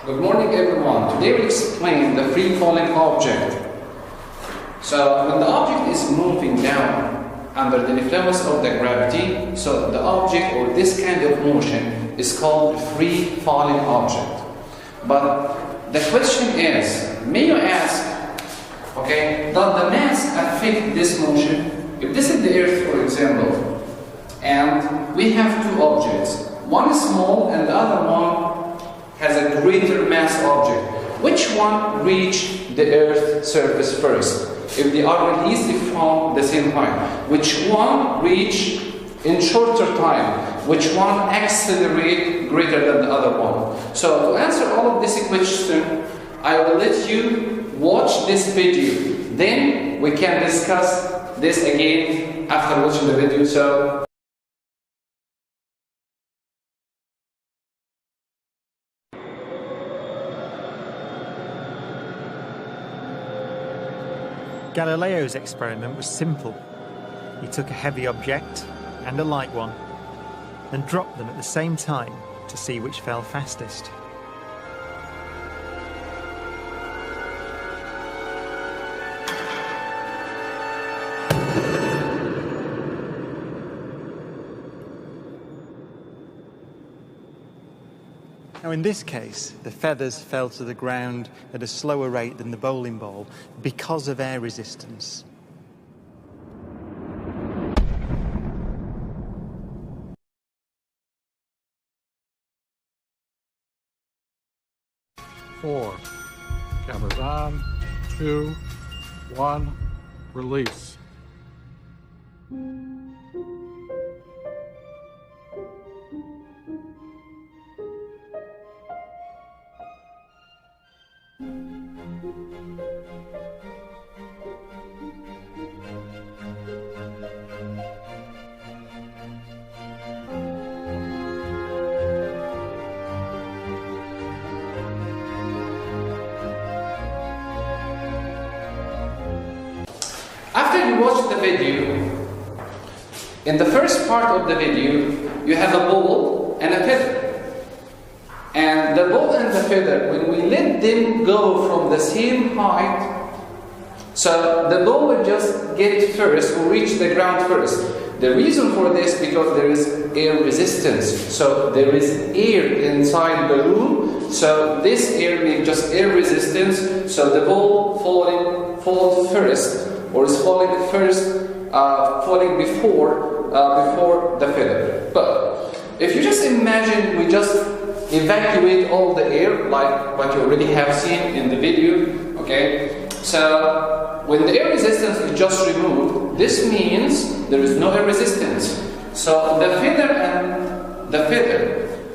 Good morning everyone. Today we'll explain the free falling object. So when the object is moving down under the influence of the gravity, so the object or this kind of motion is called free falling object. But the question is, may you ask, okay, does the mass affect this motion? If this is the Earth, for example, and we have two objects, one is small and the other one has a greater mass object, which one reach the Earth's surface first? If they are released from the same height, which one reach in shorter time? Which one accelerate greater than the other one? So to answer all of this question, I will let you watch this video. Then we can discuss this again after watching the video. So Galileo's experiment was simple. He took a heavy object and a light one and dropped them at the same time to see which fell fastest. Now in this case, the feathers fell to the ground at a slower rate than the bowling ball because of air resistance. Four. Cameras on. 2, 1. Release. after you watch the video, in the first part of the video, you have a ball and a feather. And the ball and the feather, when we let them go from the same height, so the ball will just get first or reach the ground first. The reason for this because there is air resistance. So there is air inside the room. So this air means just air resistance. So the ball falls first, or is falling first, falling before the feather. But if you just imagine we just evacuate all the air, like what you already have seen in the video, okay? So when the air resistance is just removed, this means there is no air resistance. So the feather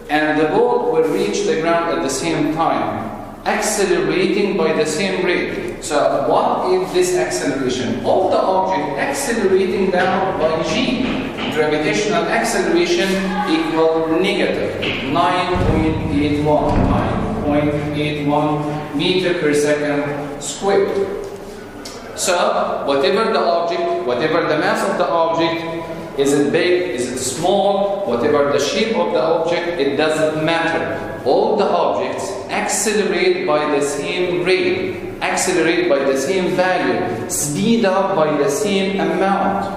and the ball will reach the ground at the same time, accelerating by the same rate. So what is this acceleration? All the object accelerating down by g. Gravitational acceleration equal negative 9.81 meter per second squared. So whatever the object, whatever the mass of the object, is it big, is it small, whatever the shape of the object, it doesn't matter. All the objects accelerate by the same rate, accelerate by the same value, speed up by the same amount.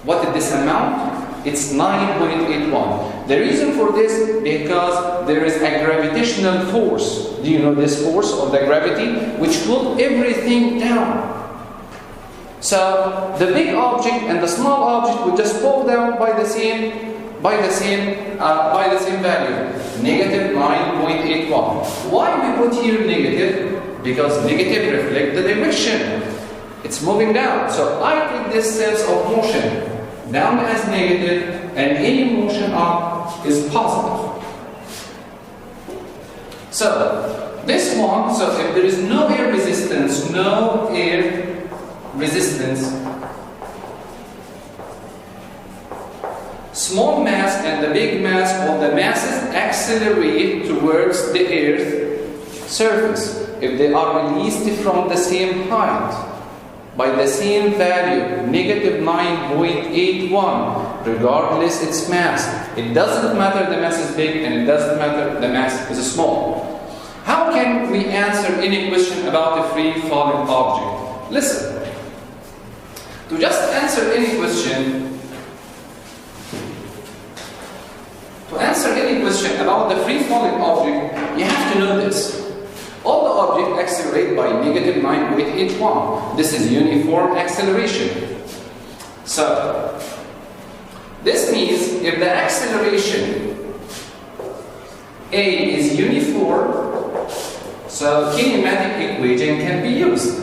What is this amount? It's 9.81. The reason for this, because there is a gravitational force. Do you know this force of the gravity? Which pulls everything down. So the big object and the small object will just fall down by the same value, negative 9.81. Why we put here negative? Because negative reflects the direction. It's moving down. So I take this sense of motion down as negative, and any motion up is positive. So this one, so if there is no air resistance, small mass and the big mass of the masses accelerate towards the Earth's surface if they are released from the same height by the same value, negative 9.81, regardless its mass. It doesn't matter the mass is big and it doesn't matter the mass is small. can we answer any question about a free falling object? Listen. To just answer any question, about the free falling object, you have to know this. All the objects accelerate by negative 9.81. This is uniform acceleration. So, this means if the acceleration A is uniform, so kinematic equation can be used.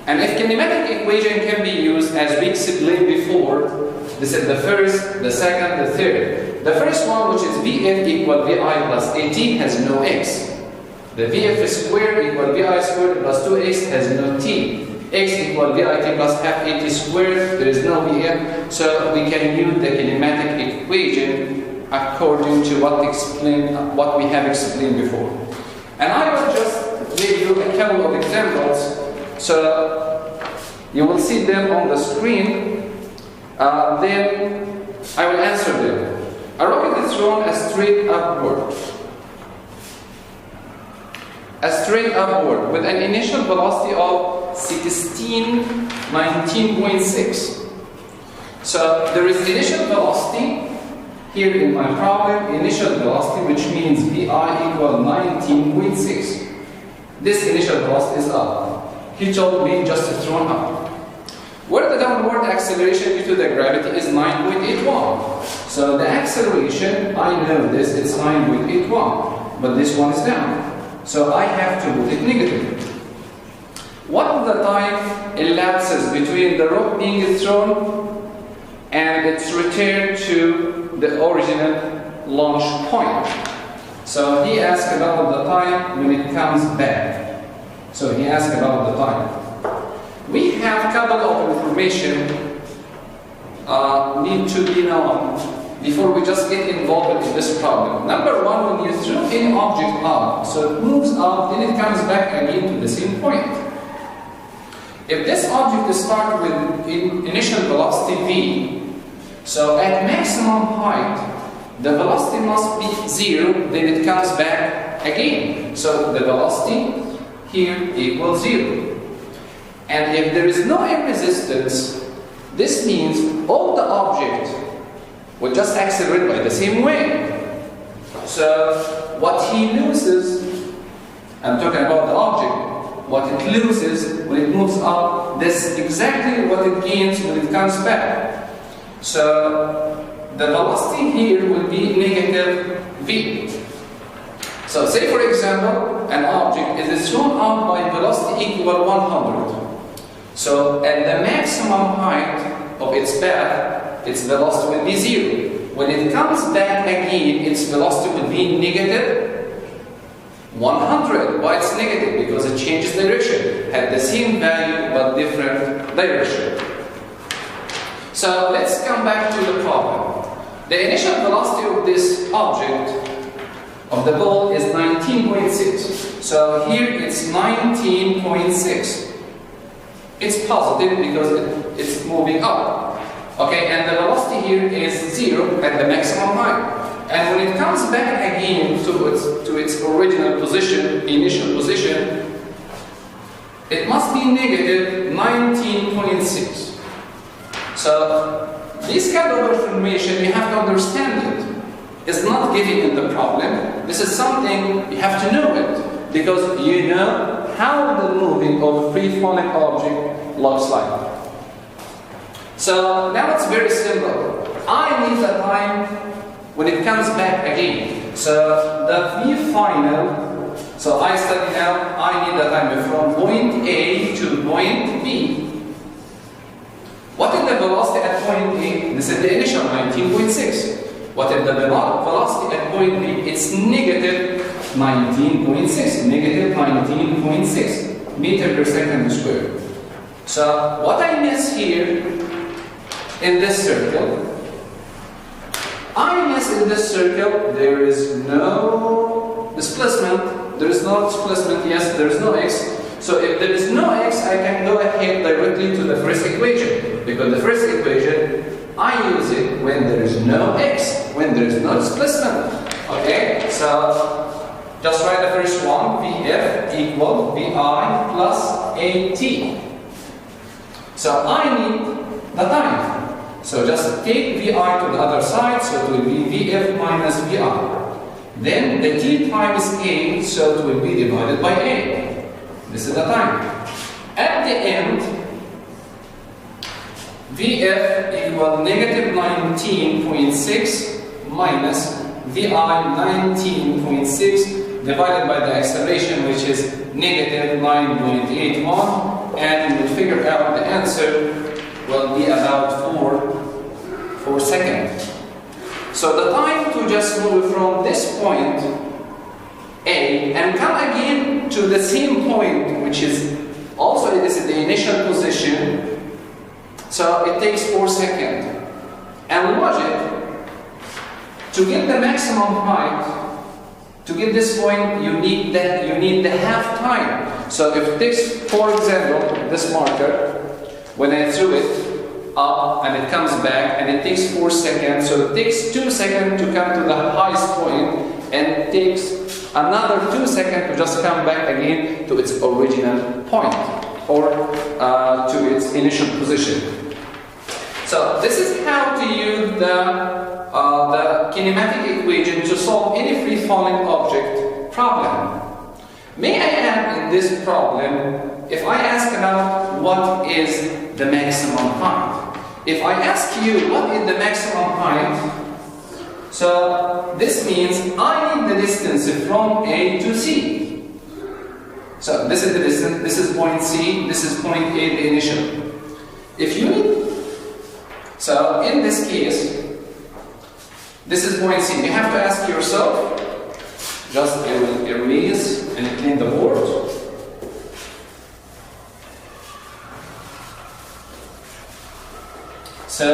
And if kinematic equation can be used, as we explained before, this is the first, the second, the third. The first one, which is Vf equal Vi plus At, has no x. The Vf squared equal Vi squared plus 2x has no t. X equal Vit plus half At squared, there is no Vf, so we can use the kinematic equation according to what we have explained before. And I will just give you a couple of examples. So you will see them on the screen, then I will answer them. A rocket is thrown straight upward with an initial velocity of 19.6. So there is initial velocity here in my problem, initial velocity, which means Vi equal 19.6. This initial velocity is up. He told me just thrown up. Where the downward acceleration due to the gravity is 9.81. So the acceleration, I know this, it's 9.81, but this one is down. So I have to put it negative. What the time elapses between the rock being thrown and its return to the original launch point? So he asked about the time when it comes back. So he asked about the time. We have a couple of information need to be known before we just get involved in this problem. Number one, when you throw any object up, so it moves up, then it comes back again to the same point. If this object starts with initial velocity v, so at maximum height, the velocity must be 0, then it comes back again. So the velocity here equals 0. And if there is no air resistance, this means all the object will just accelerate by the same way. So what he loses, I'm talking about the object, what it loses when it moves up, that's exactly what it gains when it comes back. So the velocity here will be negative v. So say for example, an object is thrown up by velocity equal 100. So at the maximum height of its path, its velocity will be 0. When it comes back again, its velocity will be negative 100. Why it's negative? Because it changes direction. Had the same value but different direction. So let's come back to the problem. The initial velocity of this object, of the ball, is 19.6. So here it's 19.6. It's positive because it's moving up. Okay, and the velocity here is 0 at the maximum height. And when it comes back again to its original position, initial position, it must be negative 19.6. So this kind of information, you have to understand it. It's not given in the problem. This is something you have to know it, because you know how the moving of a free-falling object looks like. So now it's very simple. I need the time when it comes back again. So the V final, so I study now, I need the time from point A to point B. What is the velocity at point A? This is the initial 19.6. What is the velocity at point B? It's negative 19.6. Negative 19.6 meter per second squared. So what I miss here in this circle, there is no displacement. There is no displacement, yes, there is no x. So if there is no x, I can go ahead directly to the first equation. Because the first equation, I use it when there is no x, when there is no displacement. Okay, so Just write the first one, Vf equal Vi plus At. So I need the time. So just take Vi to the other side, so it will be Vf minus Vi. Then the t times A, so it will be divided by A. This is the time. At the end, Vf equal negative 19.6 minus Vi 19.6 divided by the acceleration, which is negative 9.81, and you will figure out the answer will be about 4 seconds. So the time to just move from this point A and come again to the same point, which is also this is the initial position, so it takes 4 seconds. And logic, to get the maximum height, to get this point, you need the half time. So if it takes, for example, this marker, when I threw it up and it comes back and it takes 4 seconds, so it takes 2 seconds to come to the highest point, and it takes another 2 seconds to just come back again to its original point or to its initial position. So this is how to use the kinematic equation to solve any free-falling object problem. May I add in this problem, if I ask about what is the maximum height, if I ask you what is the maximum height, so this means I need the distance from A to C. So this is the distance, this is point C, this is point A, the initial. If you need, so in this case, this is point C. You have to ask yourself, just erase and clean the board. So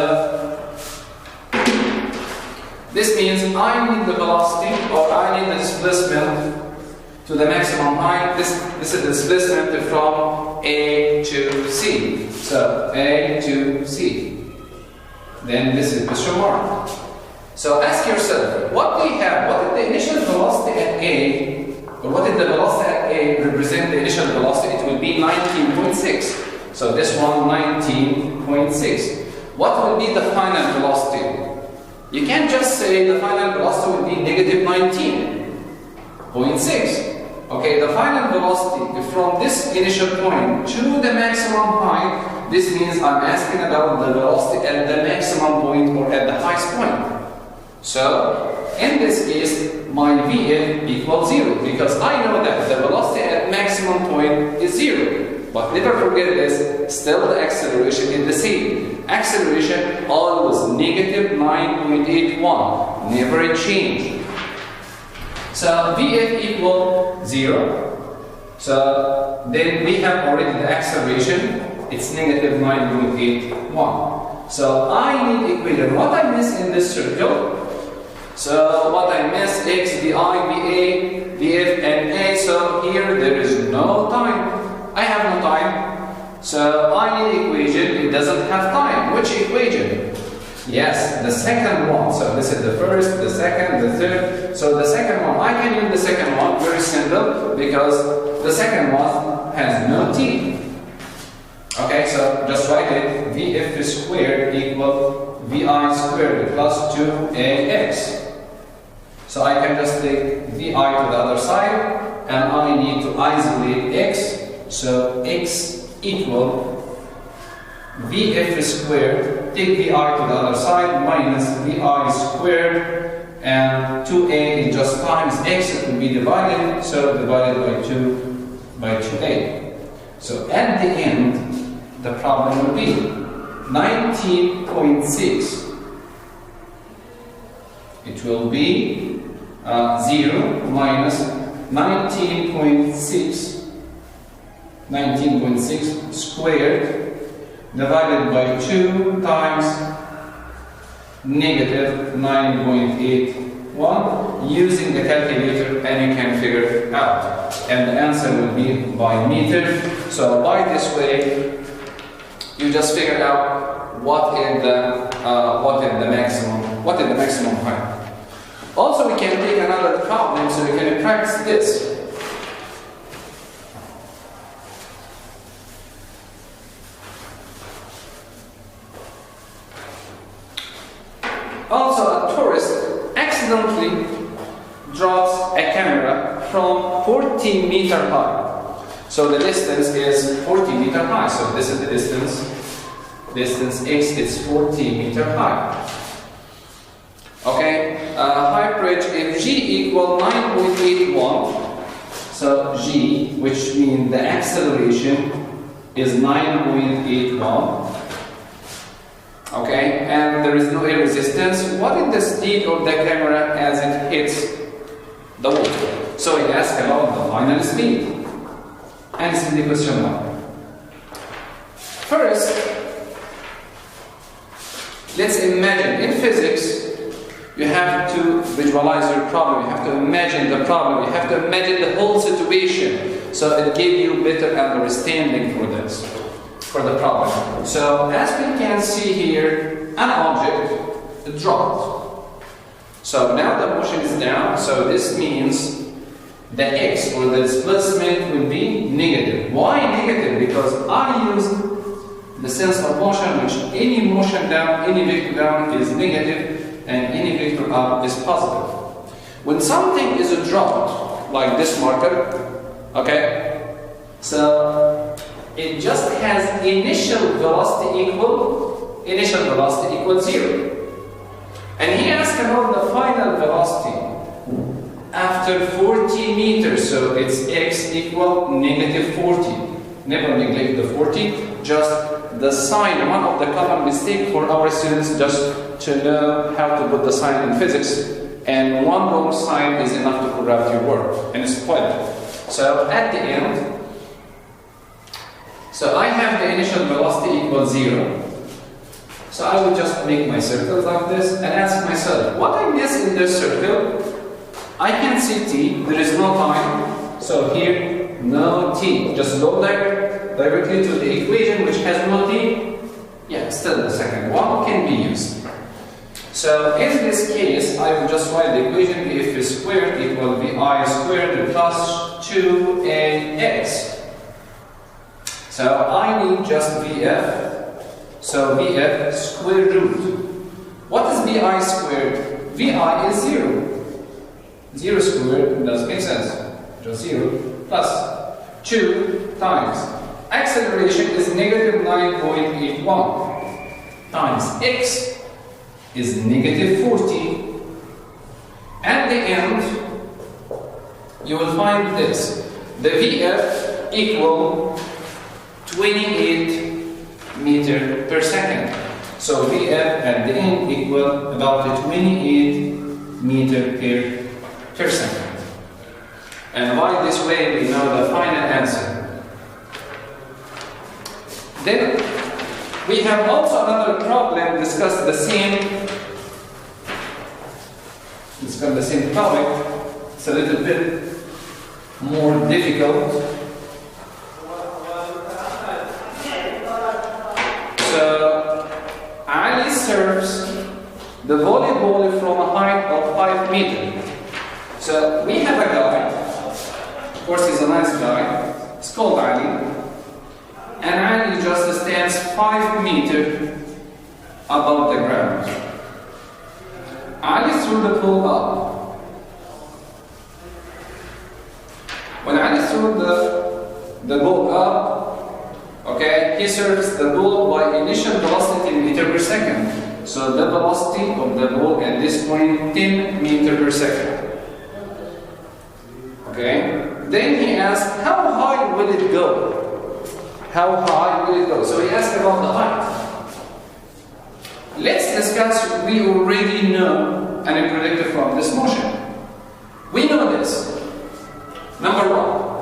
this means I need the velocity, or I need the displacement to the maximum height. This is the displacement from A to C. So A to C. Then this is question mark. So ask yourself, what do you have? What is the initial velocity at A? Or what is the velocity at A represent the initial velocity? It will be 19.6. So this one, 19.6. What will be the final velocity? You can't just say the final velocity will be negative 19.6. Okay, the final velocity from this initial point to the maximum height, this means I'm asking about the velocity at the maximum point or at the highest point. So, in this case, my Vf equals 0 because I know that the velocity at maximum point is 0. But never forget this, still the acceleration is the same. Acceleration always negative 9.81, never change. So Vf equal 0. So then we have already the acceleration, it's negative 9.81. So I need equation. What I miss in this circle? So what I miss, x, vi, va, vf, and a. So here there is no time. I have no time. So I need equation, it doesn't have time. Which equation? Yes, the second one. So this is the first, the second, the third. So the second one, I can use the second one, very simple, because the second one has no t. Okay, so just write it, Vf squared equal Vi squared plus 2ax. So I can just take Vi to the other side, and I need to isolate x. So x equal Vf squared, take Vi to the other side, minus Vi squared, and 2a is just times x, it will be divided, so divided by 2a. So at the end, the problem will be 19.6. It will be 0 minus 19.6 squared divided by 2 times negative 9.81, using the calculator, and you can figure it out. And the answer will be by meter. So by this way, you just figure out what is the maximum height. Also, we can take another problem, so we can practice this. Also, a tourist accidentally drops a camera from 40 meter high. So the distance is 40 meter high. So this is the distance. Distance x is 40 meter high. Okay, height bridge, if g equal 9.81, so g, which means the acceleration, is 9.81. Okay, and there is no air resistance. What is the speed of the camera as it hits the wall? So he asks about the final speed. And this is the question mark. First, let's imagine in physics, you have to visualize your problem, you have to imagine the problem, you have to imagine the whole situation. So it gives you better understanding for this, for the problem. So as we can see here, an object dropped. So now the motion is down, so this means the x or the displacement will be negative. Why negative? Because I use the sense of motion, which any motion down, any vector down is negative, and any vector up is positive. When something is dropped, like this marker, okay, so it just has initial velocity equal 0. And he asked about the final velocity after 40 meters, so it's x equal negative 40. Never neglect the 40, just the sign, one of the common mistake for our students, just to know how to put the sign in physics, and one wrong sign is enough to corrupt your work and spoil it. So at the end, so I have the initial velocity equal 0. So I will just make my circles like this and ask myself, what I miss in this circle? I can see t, there is no time, so here no t. Just go directly to the equation which has no t. Yeah, still the second one can be used. So in this case, I will just write the equation Vf squared equal Vi squared plus 2ax. So I need just Vf. So Vf square root. What is Vi squared? Vi is 0. 0 squared doesn't make sense. Just 0 plus 2 times acceleration is negative 9.81 times x is negative 40. At the end, you will find this. The Vf equal 28 meter per second. So Vf at the end equal about 28 meter per second. And by this way, we know the final answer. Then we have also another problem, discuss the same topic. It's a little bit more difficult. So Ali serves the volleyball from a height of 5 meters. So we have a guy, of course he's a nice guy, it's called Ali. And Ali just stands 5 meters above the ground. Ali threw the ball up. When Ali threw the ball up, okay, he serves the ball by initial velocity in meter per second. So the velocity of the ball at this point 10 meter per second. Okay. Then he asked, how high will it go? How high will it go? So he asked about the height. Let's discuss, we already know and predicted from this motion. We know this. Number one,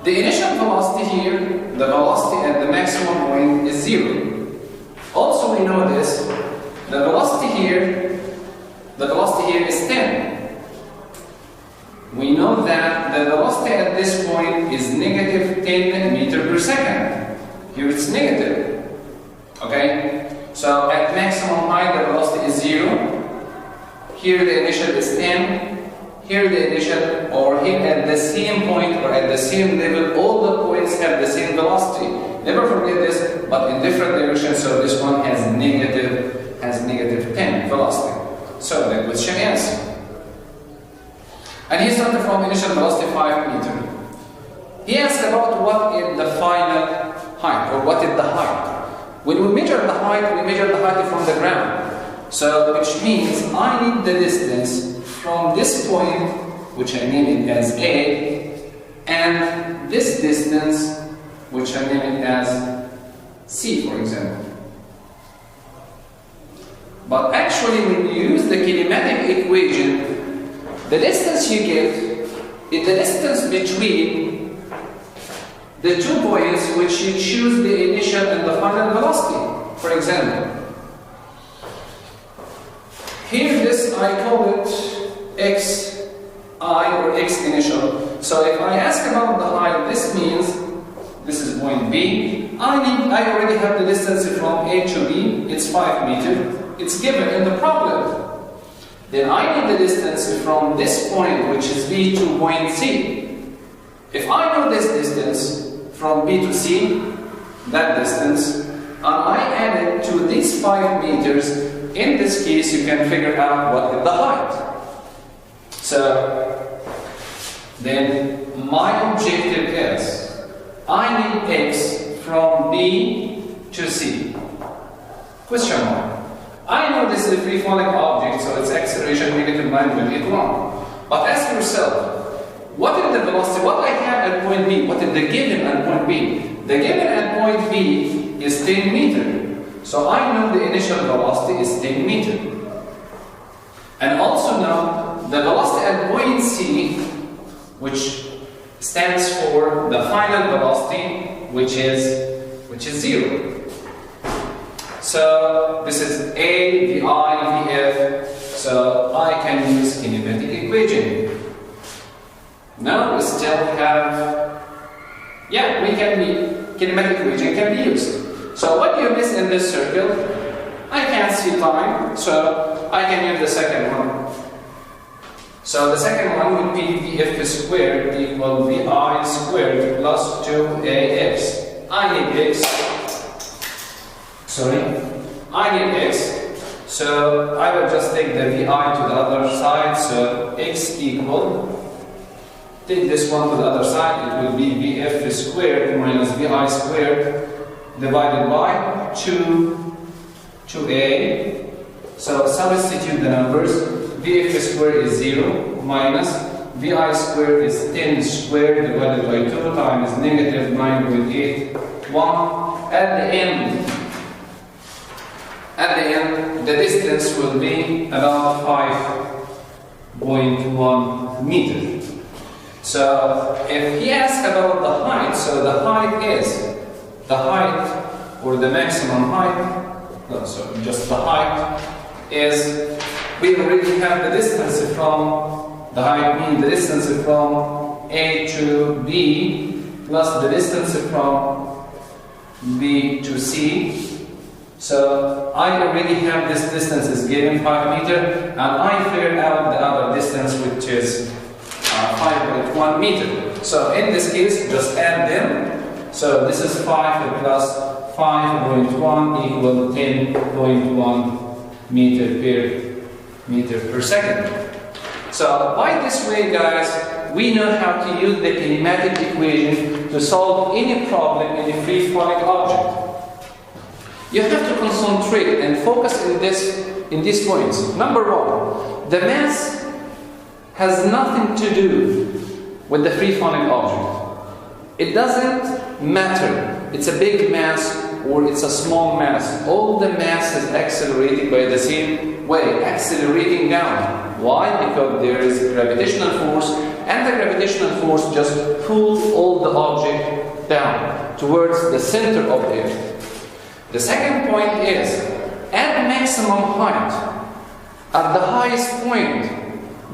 the initial velocity here, the velocity at the maximum point is 0. Also we know this, the velocity here is 10. We know that the velocity at this point is negative 10 meter per second. Here it's negative. Okay? So at maximum height the velocity is 0. here the initial is 10, here the initial, or here at the same point or at the same level, all the points have the same velocity. Never forget this, but in different directions, so this one has negative 10 velocity. So the question is, and he started from initial velocity 5 meters. He asked about what is the final height, or what is the height. When we measure the height from the ground. So, which means I need the distance from this point, which I name it as A, and this distance, which I name it as C, for example. But actually, when you use the kinematic equation, the distance you get is the distance between the 2 points which you choose the initial and the final velocity. For example, here this I call it xi or x initial. So if I ask about the height, this means this is point B. I already have the distance from A to B. It's 5 meters. It's given in the problem. Then I need the distance from this point, which is B, to point C. If I know this distance from B to C, that distance, and I add it to these 5 meters, in this case you can figure out what is the height. So then my objective is, I need x from B to C. Question mark. I know this is a free falling object, so its acceleration -9.81. But ask yourself, what is the velocity? What I have at point B? What is the given at point B? The given at point B is 10 meters. So I know the initial velocity is 10 meters. And also know the velocity at point C, which stands for the final velocity, which is 0. So this is A, VI, VF. So I can use kinematic equation. Now we still have, kinematic equation can be used. So what do you miss in this circle? I can't see time, so I can use the second one. So the second one would be VF squared equal VI squared plus 2AX. I need X. So I will just take the VI to the other side. So X equal, take this one to the other side, it will be VF squared minus VI squared divided by 2A. So substitute the numbers. VF squared is 0 minus VI squared is 10 squared divided by 2 times -9.81. At the end, the distance will be about 5.1 meters. So if he asks about the height, so the height is the height or the maximum height, just the height is, we already have the distance from, the height means the distance from A to B plus the distance from B to C. So I already have this distance is given 5 meters, and I figured out the other distance, which is 5.1 meters. So in this case, just add them. So this is 5 plus 5.1 equal 10.1 meter per second. So by this way, guys, we know how to use the kinematic equation to solve any problem in a free-falling object. You have to concentrate and focus in these points. Number one, the mass has nothing to do with the free-falling object. It doesn't matter. It's a big mass or it's a small mass. All the mass is accelerating by the same way, accelerating down. Why? Because there is gravitational force, and the gravitational force just pulls all the object down towards the center of the Earth. The second point is, at maximum height, at the highest point,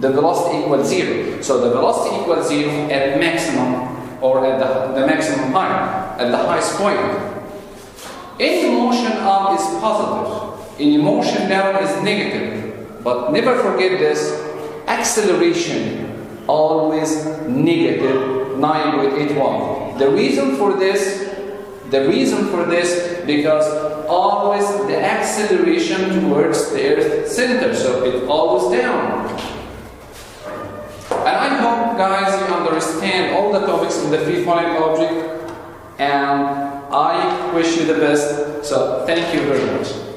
the velocity equals 0. So the velocity equals 0 at maximum, or at the maximum height, at the highest point. Any motion up is positive, any motion down is negative. But never forget this, acceleration always negative 9.81. The reason for this because always the acceleration towards the Earth center, so it's always down. And I hope, guys, you understand all the topics in the free falling object, and I wish you the best. So thank you very much.